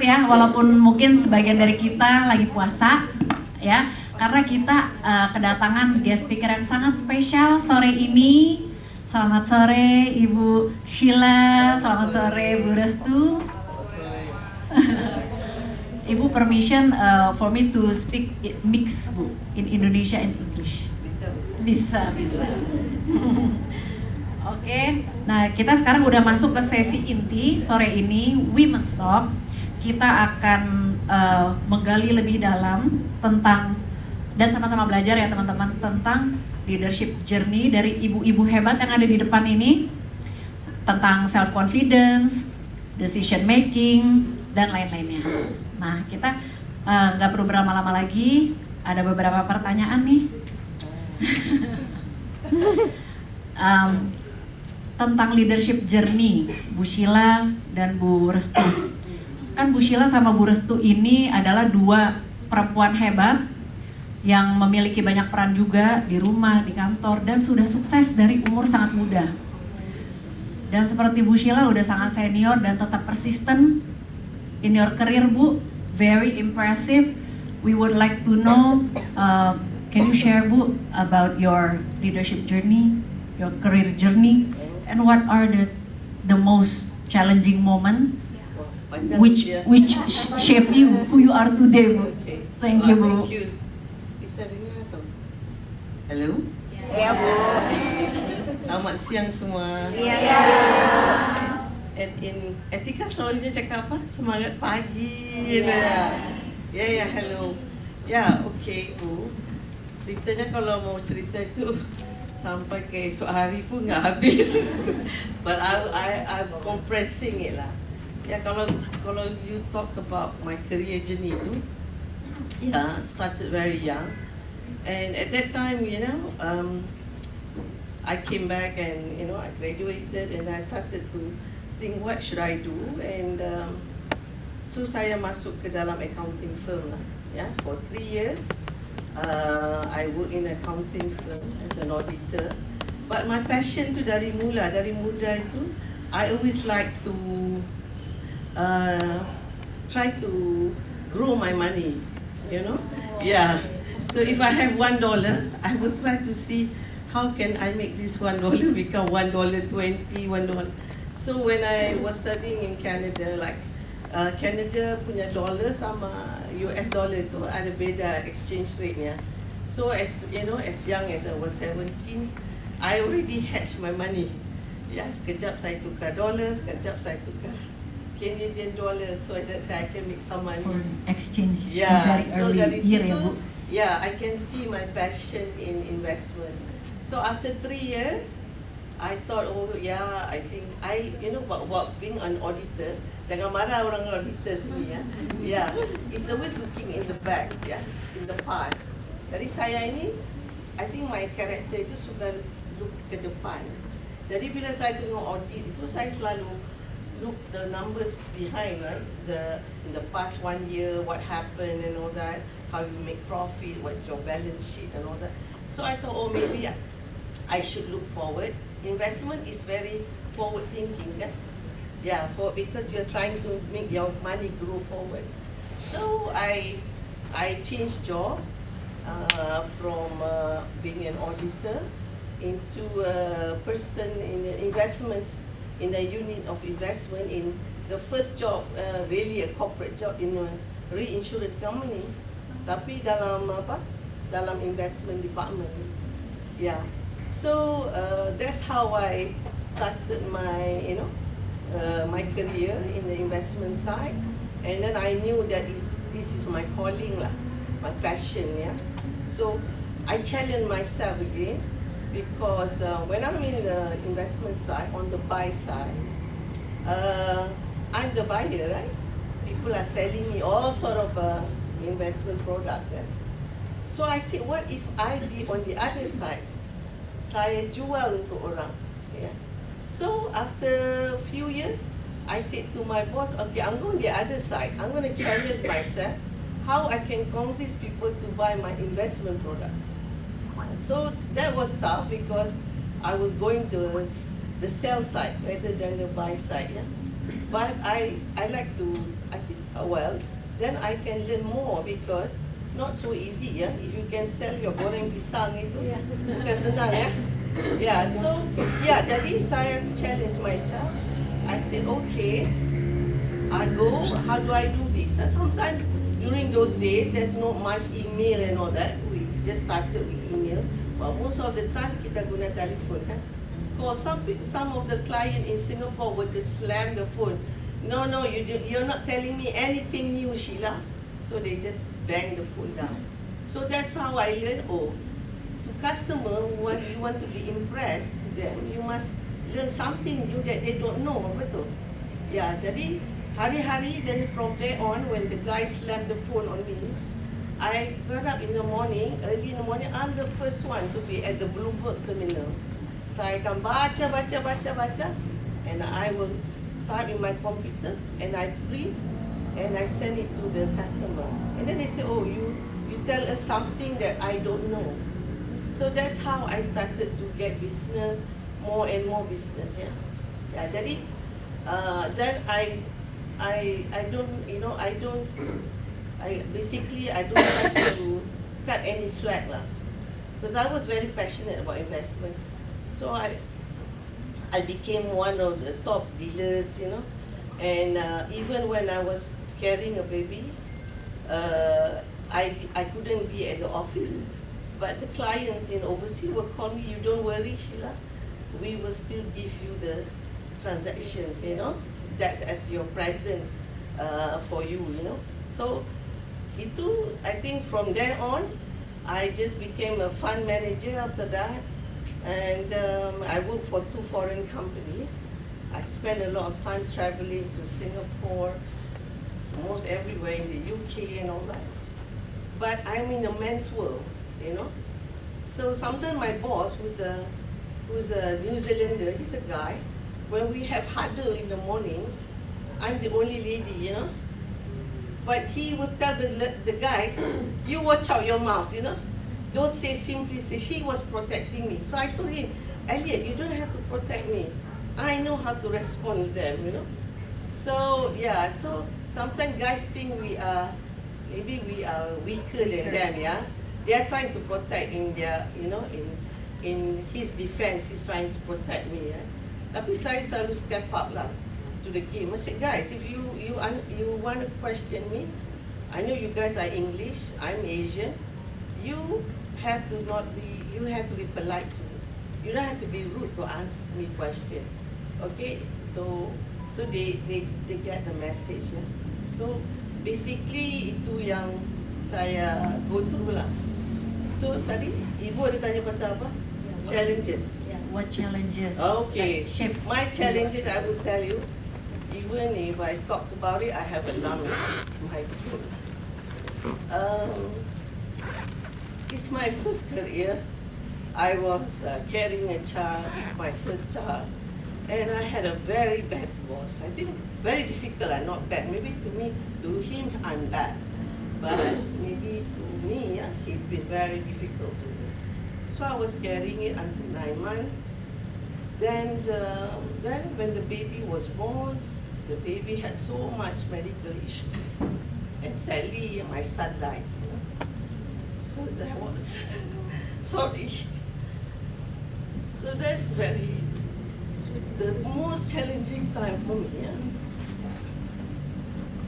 ya, walaupun mungkin sebagian dari kita lagi puasa ya, karena kita kedatangan guest speaker yang sangat spesial sore ini. Selamat sore Ibu Sheila, selamat sore Bu Restu. Ibu permission for me to speak mix Bu in Indonesia and English. Bisa. Oke, nah kita sekarang udah masuk ke sesi inti sore ini, Women's Talk. Kita akan menggali lebih dalam tentang dan sama-sama belajar ya teman-teman tentang leadership journey dari ibu-ibu hebat yang ada di depan ini, tentang self confidence, decision making dan lain-lainnya. Nah kita nggak perlu berlama-lama lagi, ada beberapa pertanyaan nih. Tentang leadership journey Bu Sheila dan Bu Restu. Kan Bu Sheila sama Bu Restu ini adalah dua perempuan hebat yang memiliki banyak peran juga di rumah, di kantor, dan sudah sukses dari umur sangat muda. Dan seperti Bu Sheila udah sangat senior dan tetap persisten in your career Bu, very impressive. We would like to know, can you share Bu about your leadership journey, your career journey? And what are the most challenging moment which shape you who you are today, Bu? Okay. Thank you, Bu. Thank you. Bisa dengar atau? Halo? Ya Bu. Selamat siang semua. Siang. And in Etika selalunya cakap apa? Semangat pagi gitu ya. Ya, hello. Ya, okay Bu. Ceritanya kalau mau cerita itu sampai ke esok hari pun nggak habis. But I'm compressing it lah. Ya kalau you talk about my career journey itu, yeah, started very young, and at that time, you know, I came back and I graduated and I started to think what should I do, and so saya masuk ke dalam accounting firm lah, ya, for 3 years. I work in accounting firm as an auditor, but my passion tu dari muda itu, I always like to try to grow my money, you know. Yeah. So if I have $1, I would try to see how can I make this $1 become $1.20, $1. So when I was studying in Canada, like Canada punya dollar sama US dollar tu ada beda exchange rate-nya. So as young as I was 17, I already hedged my money. Ya, sekejap saya tukar dollar, sekejap saya tukar Canadian dollar, so that I can make some money. For exchange Yeah, very so early dari year ya situ, Bu. yeah, I can see my passion in investment. So after 3 years, I thought, oh yeah, I think about being an auditor. Jangan marah orang auditor sini ya. Yeah, it's always looking in the back, yeah, in the past. Jadi saya ini, I think my character itu suka look ke depan. Jadi bila saya tengok audit itu, saya selalu look the numbers behind, right? In the past 1 year, what happened and all that, how you make profit, what's your balance sheet and all that. So I thought, oh maybe I should look forward. Investment is very forward thinking, kan? Yeah, because you're trying to make your money grow forward. So I changed job from being an auditor into a person in investments, in a unit of investment in the first job, really a corporate job in a reinsurance company, tapi dalam investment department. Yeah, so that's how I started my my career in the investment side, and then I knew that this is my calling lah, my passion, yeah. So I challenged myself again, because when I'm in the investment side, on the buy side, I'm the buyer, right? People are selling me all sort of investment products, yeah. So I said, what if I be on the other side? Saya jual untuk orang, yeah. So after a few years, I said to my boss, okay, I'm going the other side. I'm going to challenge myself how I can convince people to buy my investment product. So that was tough because I was going to the sell side rather than the buy side. Yeah, but I like to. I think well, then I can learn more because not so easy ya. If you can sell your goreng pisang itu, bukan senang ya. Yeah, so yeah, jadi saya challenge myself. I said, okay, I go, how do I do this? So sometimes during those days, there's not much email and all that. We just started with email. But most of the time, kita guna telephone kan. Because some of the client in Singapore would just slam the phone. No, you're not telling me anything new, Sheila. So they just bang the phone down. So that's how I learned, to customer, when you want to be impressed to them, you must learn something new that they don't know, betul? Yeah, jadi hari-hari then from there on, when the guy slammed the phone on me, I got up in the morning, early in the morning, I'm the first one to be at the Bloomberg terminal. Saya akan baca, and I will type in my computer, and I print, and I send it to the customer. And then they say, oh, you tell us something that I don't know. So that's how I started to get business, more and more business, yeah. Yeah, jadi, then I don't, basically I don't like to cut any slack lah. Because I was very passionate about investment. So I became one of the top dealers, and even when I was carrying a baby, I couldn't be at the office, but the clients in overseas will call me, you don't worry, Sheila, we will still give you the transactions, that's as your present for you, So itu, I think from then on, I just became a fund manager after that, and I worked for 2 foreign companies. I spent a lot of time traveling to Singapore, almost everywhere in the UK and all that. But I'm in a man's world, So sometimes my boss, who's a New Zealander, he's a guy. When we have huddle in the morning, I'm the only lady, But he would tell the guys, you watch out your mouth, Don't say simply say, she was protecting me. So I told him, Elliot, you don't have to protect me. I know how to respond to them, So yeah, so sometimes guys think maybe we are weaker than them, yeah. They are trying to protect in their, in his defense, he's trying to protect me, yeah. Tapi saya selalu step up lah to the game. I said, guys, if you want to question me, I know you guys are English, I'm Asian. You have to be polite to me. You don't have to be rude to ask me question. Okay? So they get the message, yeah. So basically itu yang saya go through lah. So tadi Ibu ada tanya pasal apa? Challenges. What challenges? Okay. that shape My challenges, I will tell you, even if I talk about it, I have a lump in my throat. It's my first career. I was carrying a child, my first child, and I had a very bad boss. I think very difficult, not bad. Maybe to him, I'm bad, but maybe to me, he's been very difficult to me. So I was carrying it until 9 months. Then when the baby was born, the baby had so much medical issues, and sadly, my son died. So that was sorry. So that's the most challenging time for me. Yeah.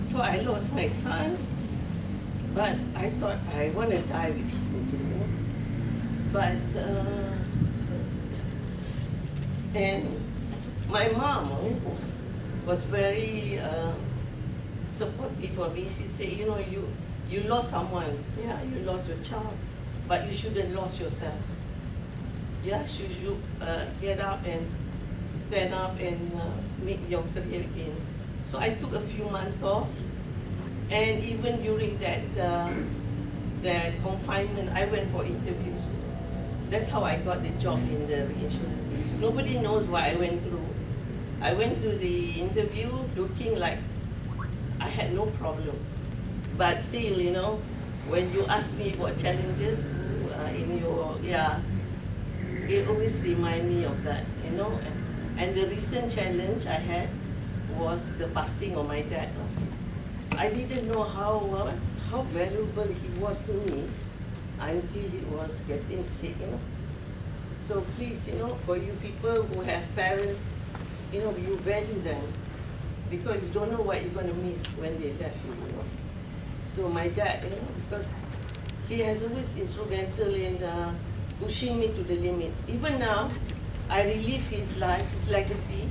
So I lost my son, but I thought I want to die with him. But and my mom was very supportive for me. She said, you lost someone. Yeah, you lost your child, but you shouldn't lose yourself. Yeah, you should get up and stand up and make your career again. So I took a few months off, and even during that confinement, I went for interviews. That's how I got the job in the reinsurance. Nobody knows what I went through. I went to the interview looking like I had no problem. But still, when you ask me what challenges in your, it always remind me of that, And the recent challenge I had was the passing of my dad. I didn't know how valuable he was to me until he was getting sick, you know. So please, you know, for you people who have parents, you know, you value them because you don't know what you're going to miss when they left you, you know. So my dad, you know, because he has always instrumental in pushing me to the limit. Even now, I relive his life, his legacy.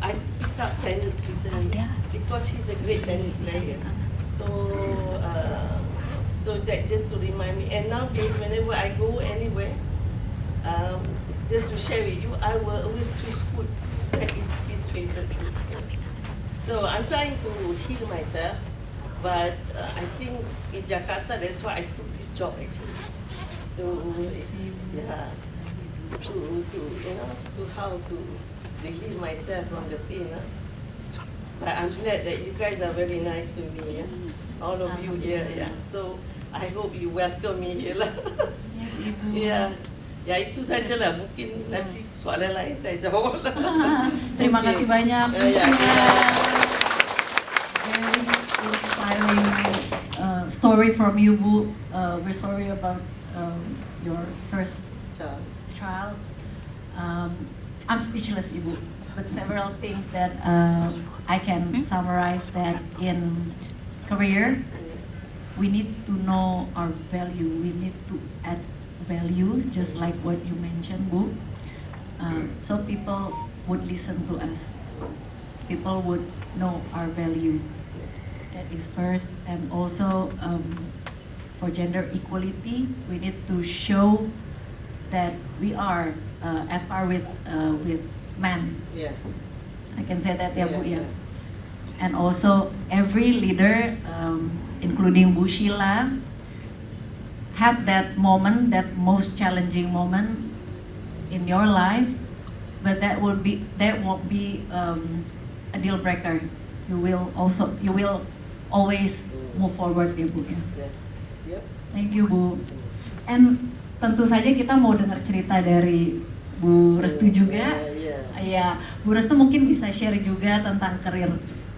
I picked up tennis recently because he's a great tennis player. So, so that just to remind me. And nowadays, whenever I go anywhere, just to share with you, I will always choose food that is his favorite food. So I'm trying to heal myself, but I think in Jakarta, that's why I took this job actually. To you know, to how to relieve myself from the pain. But I'm glad that you guys are very nice to me. All of you here. So I hope you welcome me here lah. Yes, Ibu. Ya itu sajalah, mungkin nanti soalan lain saya jawab lah. Terima Okay. kasih banyak, Bu Ya, Sheila. Very inspiring story from you, Bu. We're sorry about your first child. I'm speechless, Ibu. But several things that I can summarize that in career, we need to know our value. We need to add value, just like what you mentioned, Bu. So people would listen to us. People would know our value. That is first, and also for gender equality, we need to show that we are at par with men. Yeah. I can say that, ya Bu, ya. And also every leader, including Bu Sheila, had that moment, that most challenging moment in your life, but that won't be a deal breaker. You will always move forward, ya Bu, ya. Yep. Thank you, Bu. And tentu saja kita mau dengar cerita dari Bu Restu juga. Iya, Bu Restu mungkin bisa share juga tentang karir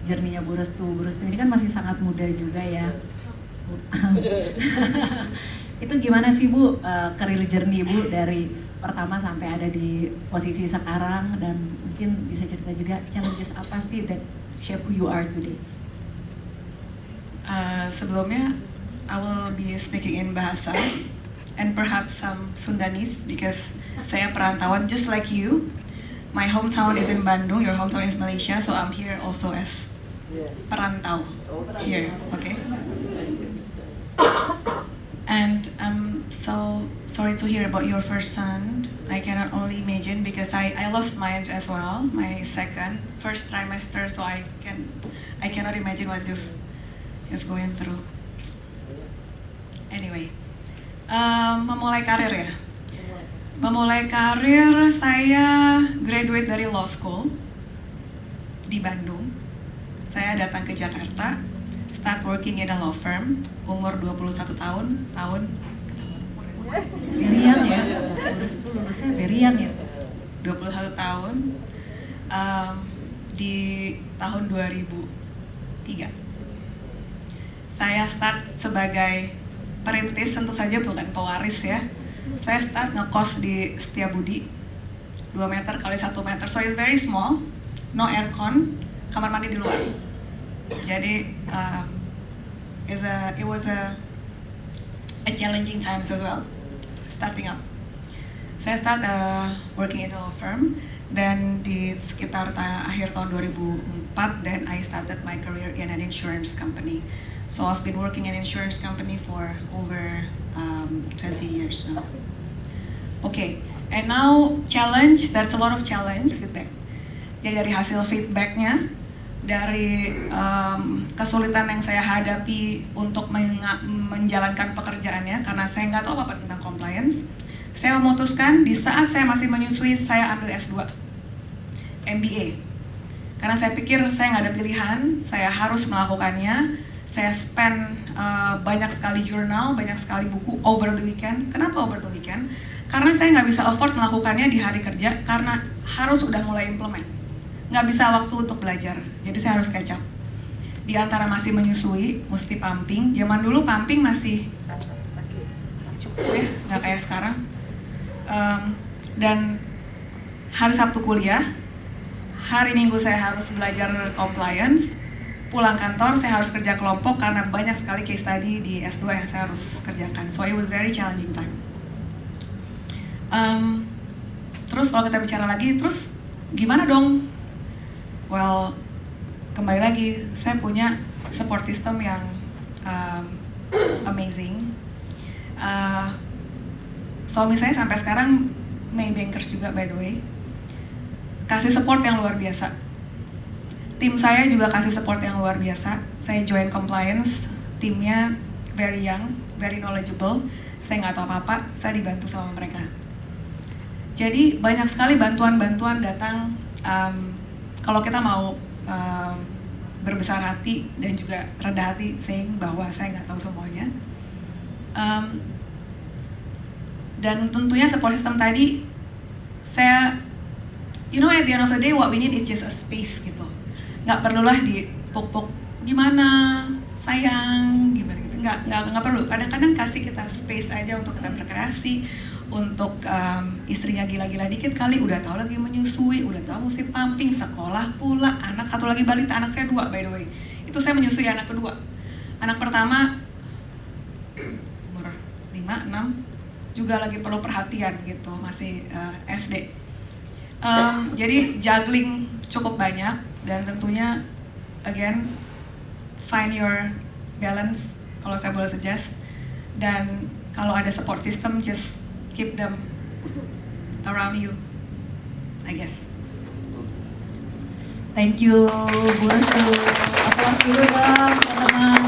journey-nya Bu Restu. Bu Restu ini kan masih sangat muda juga ya. Itu gimana sih Bu, karir journey Bu dari pertama sampai ada di posisi sekarang, dan mungkin bisa cerita juga challenges apa sih that shape who you are today? Sebelumnya, I will be speaking in Bahasa and perhaps some Sundanese because saya perantauan just like you. My hometown is in Bandung, your hometown is Malaysia, so I'm here also as perantau here, okay? And I'm so sorry to hear about your first son. I cannot only imagine because I lost mine as well, my first trimester, so I cannot imagine what you've going through. Anyway, memulai karir ya. Memulai karir, saya graduate dari law school di Bandung. Saya datang ke Jakarta, start working in a law firm, umur 21 tahun, ketahuan umurnya. Very young ya, Bu Restu lulusnya very young ya. 21 tahun, di tahun 2003. Saya start sebagai perintis, tentu saja bukan pewaris ya. Saya start ngekos di Setiabudi 2 meter kali 1 meter, so it's very small, no aircon, kamar mandi di luar. Jadi it was a challenging times as well, starting up. Saya start working in a law firm, then di sekitar akhir tahun 2004, then I started my career in an insurance company. So I've been working in an insurance company for over 20 years now. Okay, and now challenge, there's a lot of challenge, feedback. Jadi dari hasil feedbacknya, dari kesulitan yang saya hadapi untuk menjalankan pekerjaannya, karena saya nggak tahu apa-apa tentang compliance, saya memutuskan di saat saya masih menyusui, saya ambil S2, MBA. Karena saya pikir saya nggak ada pilihan, saya harus melakukannya. Saya spend banyak sekali jurnal, banyak sekali buku over the weekend. Kenapa over the weekend? Karena saya nggak bisa afford melakukannya di hari kerja, karena harus udah mulai implement. Nggak bisa waktu untuk belajar, jadi saya harus catch up. di antara masih menyusui, mesti pumping. Zaman dulu pumping masih cukup ya, nggak kayak sekarang. Dan hari Sabtu kuliah, hari Minggu saya harus belajar compliance, pulang kantor saya harus kerja kelompok karena banyak sekali case study di S2 yang saya harus kerjakan. So it was very challenging time. Terus kalau kita bicara lagi, terus gimana dong? Well, kembali lagi, saya punya support system yang amazing. Suami saya sampai sekarang Maybankers juga, by the way, kasih support yang luar biasa. Tim saya juga kasih support yang luar biasa. Saya join compliance, timnya very young, very knowledgeable. Saya nggak tahu apa-apa, saya dibantu sama mereka. Jadi banyak sekali bantuan-bantuan datang. Kalau kita mau berbesar hati dan juga rendah hati, saying bahwa saya nggak tahu semuanya. Dan tentunya support system tadi, saya, you know, at the end of the day, what we need is just a space gitu. Nggak perlulah dipuk-puk, gimana, sayang, gimana gitu. Nggak perlu. Kadang-kadang kasih kita space aja untuk kita berkreasi. Untuk istrinya gila-gila dikit kali, udah tahu lagi menyusui, udah tahu mesti pumping, sekolah pula, anak satu lagi balita, anak saya 2 by the way. Itu saya menyusui anak kedua. Anak pertama umur 5, 6 juga lagi perlu perhatian gitu, masih SD. Jadi juggling cukup banyak dan tentunya again find your balance kalau saya boleh suggest. Dan kalau ada support system, just keep them around you, I guess. Thank you, Bu Restu. Aplaus dulu dong, teman-teman.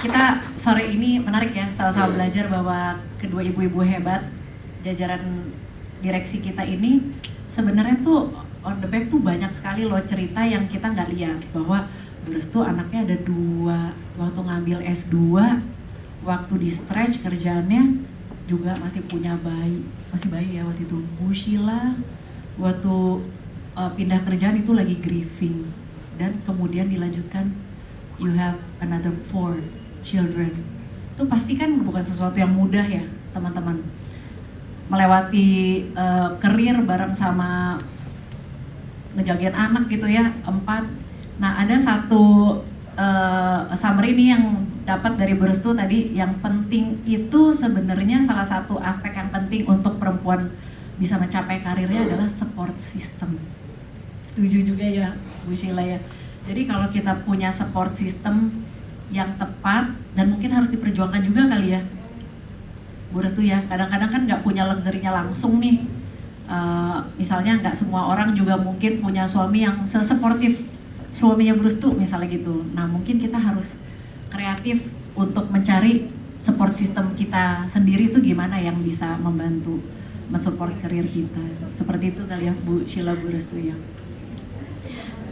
Kita sore ini menarik ya, sama-sama belajar bahwa kedua ibu-ibu hebat jajaran direksi kita ini sebenarnya tuh on the back tuh banyak sekali loh cerita yang kita nggak lihat. Bahwa Bu Restu anaknya ada 2, waktu ngambil S2, waktu di stretch kerjaannya juga masih punya bayi, masih bayi ya waktu itu. Bu Sheila waktu pindah kerjaan itu lagi grieving, dan kemudian dilanjutkan you have another 4 children. Itu pasti kan bukan sesuatu yang mudah ya teman-teman, melewati karir bareng sama ngejagain anak gitu ya, 4. Nah ada satu summary nih yang dapat dari Bu Restu tadi, yang penting itu sebenarnya salah satu aspek yang penting untuk perempuan bisa mencapai karirnya adalah support system. Setuju juga ya Bu Sheila ya. Jadi kalau kita punya support system yang tepat, dan mungkin harus diperjuangkan juga kali ya Bu Restu ya, kadang-kadang kan nggak punya luxury-nya langsung nih. Misalnya nggak semua orang juga mungkin punya suami yang se-supportive suaminya Bu Restu misalnya gitu. Nah mungkin kita harus kreatif untuk mencari support system kita sendiri itu gimana yang bisa membantu mensupport karir kita. Seperti itu kali ya Bu Sheila, Bu Restu ya.